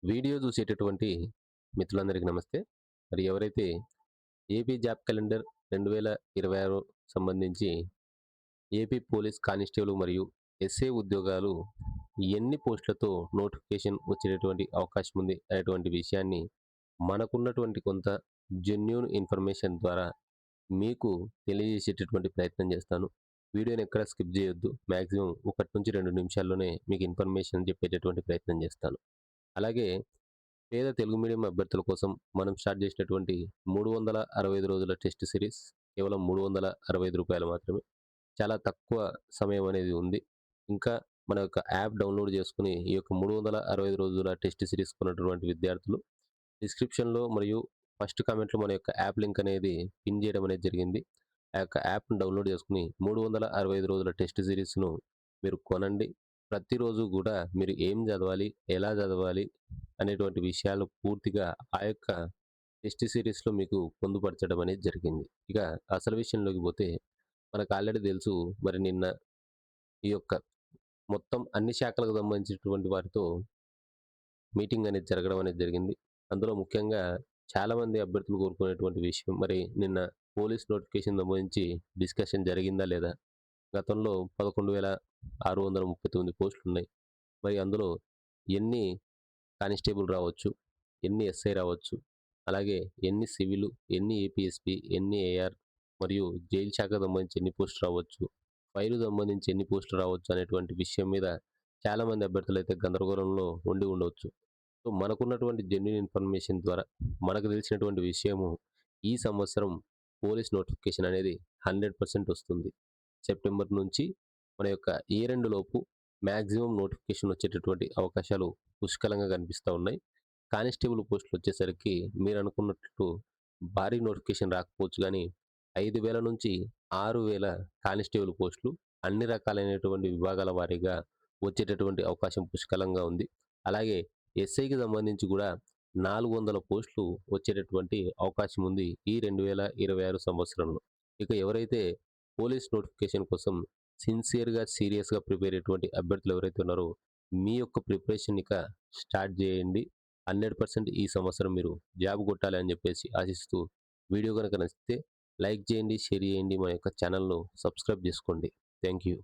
Video చూసేటటువంటి మిత్రులందరికీ నమస్తే. మరి ఎవరైతే ఏపీ జాబ్ క్యాలెండర్ 2026 సంబంధించి ఏపీ పోలీస్ కానిస్టేబుల్ మరియు ఎస్ఏ ఉద్యోగాలు ఎన్ని పోస్టులతో నోటిఫికేషన్ వచ్చేటటువంటి అవకాశం ఉంది అనేటువంటి విషయాన్ని మనకున్నటువంటి కొంత జెన్యూన్ ఇన్ఫర్మేషన్ ద్వారా మీకు తెలియజేసేటటువంటి ప్రయత్నం చేస్తాను. వీడియోని ఎక్కడ స్కిప్ చేయొద్దు. మాక్సిమం 1-2 నిమిషాల్లోనే మీకు ఇన్ఫర్మేషన్ చెప్పేటటువంటి ప్రయత్నం చేస్తాను. అలాగే పేద తెలుగు మీడియం అభ్యర్థుల కోసం మనం స్టార్ట్ చేసినటువంటి 365 రోజుల టెస్ట్ సిరీస్ కేవలం రూ. 365 మాత్రమే. చాలా తక్కువ సమయం అనేది ఉంది. ఇంకా మన యొక్క యాప్ డౌన్లోడ్ చేసుకుని ఈ యొక్క 365 రోజుల టెస్ట్ సిరీస్ కొన్నటువంటి విద్యార్థులు డిస్క్రిప్షన్‌లో మరియు ఫస్ట్ కామెంట్‌లో మన యొక్క యాప్ లింక్ అనేది పిన్ చేయడం అనేది జరిగింది. ఆ యొక్క యాప్‌ని డౌన్లోడ్ చేసుకొని 365 రోజుల టెస్ట్ సిరీస్‌ను మీరు కొనండి. ప్రతిరోజు కూడా మీరు ఏం చదవాలి, ఎలా చదవాలి అనేటువంటి విషయాలు పూర్తిగా ఆ యొక్క టెస్ట్ సిరీస్‌లో మీకు పొందుపరచడం అనేది జరిగింది. ఇక అసలు విషయంలోకి పోతే మనకు ఆల్రెడీ తెలుసు. మరి నిన్న ఈ యొక్క మొత్తం అన్ని శాఖలకు సంబంధించినటువంటి వారితో మీటింగ్ అనేది జరగడం అనేది జరిగింది. అందులో ముఖ్యంగా చాలామంది అభ్యర్థులు కోరుకునేటువంటి విషయం మరి నిన్న పోలీస్ నోటిఫికేషన్ సంబంధించి డిస్కషన్ జరిగిందా లేదా? గతంలో 11,639 పోస్టులున్నాయి. మరి అందులో ఎన్ని కానిస్టేబుల్ రావచ్చు, ఎన్ని ఎస్ఐ రావచ్చు, అలాగే ఎన్ని సివిలు, ఎన్ని ఏపీఎస్పీ, ఎన్ని ఏఆర్ మరియు జైలు శాఖకు సంబంధించి ఎన్ని పోస్టులు రావచ్చు, ఫైర్‌కు సంబంధించి ఎన్ని పోస్టులు రావచ్చు అనేటువంటి విషయం మీద చాలామంది అభ్యర్థులైతే గందరగోళంలో ఉండి ఉండవచ్చు. సో, మనకున్నటువంటి జెన్యూన్ ఇన్ఫర్మేషన్ ద్వారా మనకు తెలిసినటువంటి విషయము ఈ సంవత్సరం పోలీస్ నోటిఫికేషన్ అనేది 100% వస్తుంది. సెప్టెంబర్ నుంచి మన యొక్క ఇయర్ ఎండ్ లోపు మాక్సిమం నోటిఫికేషన్ వచ్చేటటువంటి అవకాశాలు పుష్కలంగా కనిపిస్తా ఉన్నాయి. కానిస్టేబుల్ పోస్టులు వచ్చేసరికి మీరు అనుకున్నట్లు భారీ నోటిఫికేషన్ రాకపోవచ్చు గానీ 5,000 నుంచి 6,000 కానిస్టేబుల్ పోస్టులు అన్ని రకాలైనటువంటి విభాగాల వారీగా వచ్చేటటువంటి అవకాశం పుష్కలంగా ఉంది. అలాగే ఎస్ఐకి సంబంధించి కూడా 400 పోస్టులు వచ్చేటటువంటి అవకాశం ఉంది ఈ 2026 సంవత్సరంలో. ఇక ఎవరైతే పోలీస్ నోటిఫికేషన్ కోసం సిన్సియర్‌గా, సీరియస్‌గా ప్రిపేర్ అయ్యేటువంటి అభ్యర్థులు ఎవరైతే ఉన్నారో మీ యొక్క ప్రిపరేషన్ ఇక స్టార్ట్ చేయండి. 100% ఈ సంవత్సరం మీరు జాబ్ కొట్టాలి అని చెప్పేసి ఆశిస్తూ వీడియో గనుక నచ్చితే లైక్ చేయండి, షేర్ చేయండి, మా యొక్క ఛానల్‌ను సబ్స్క్రైబ్ చేసుకోండి. Thank you.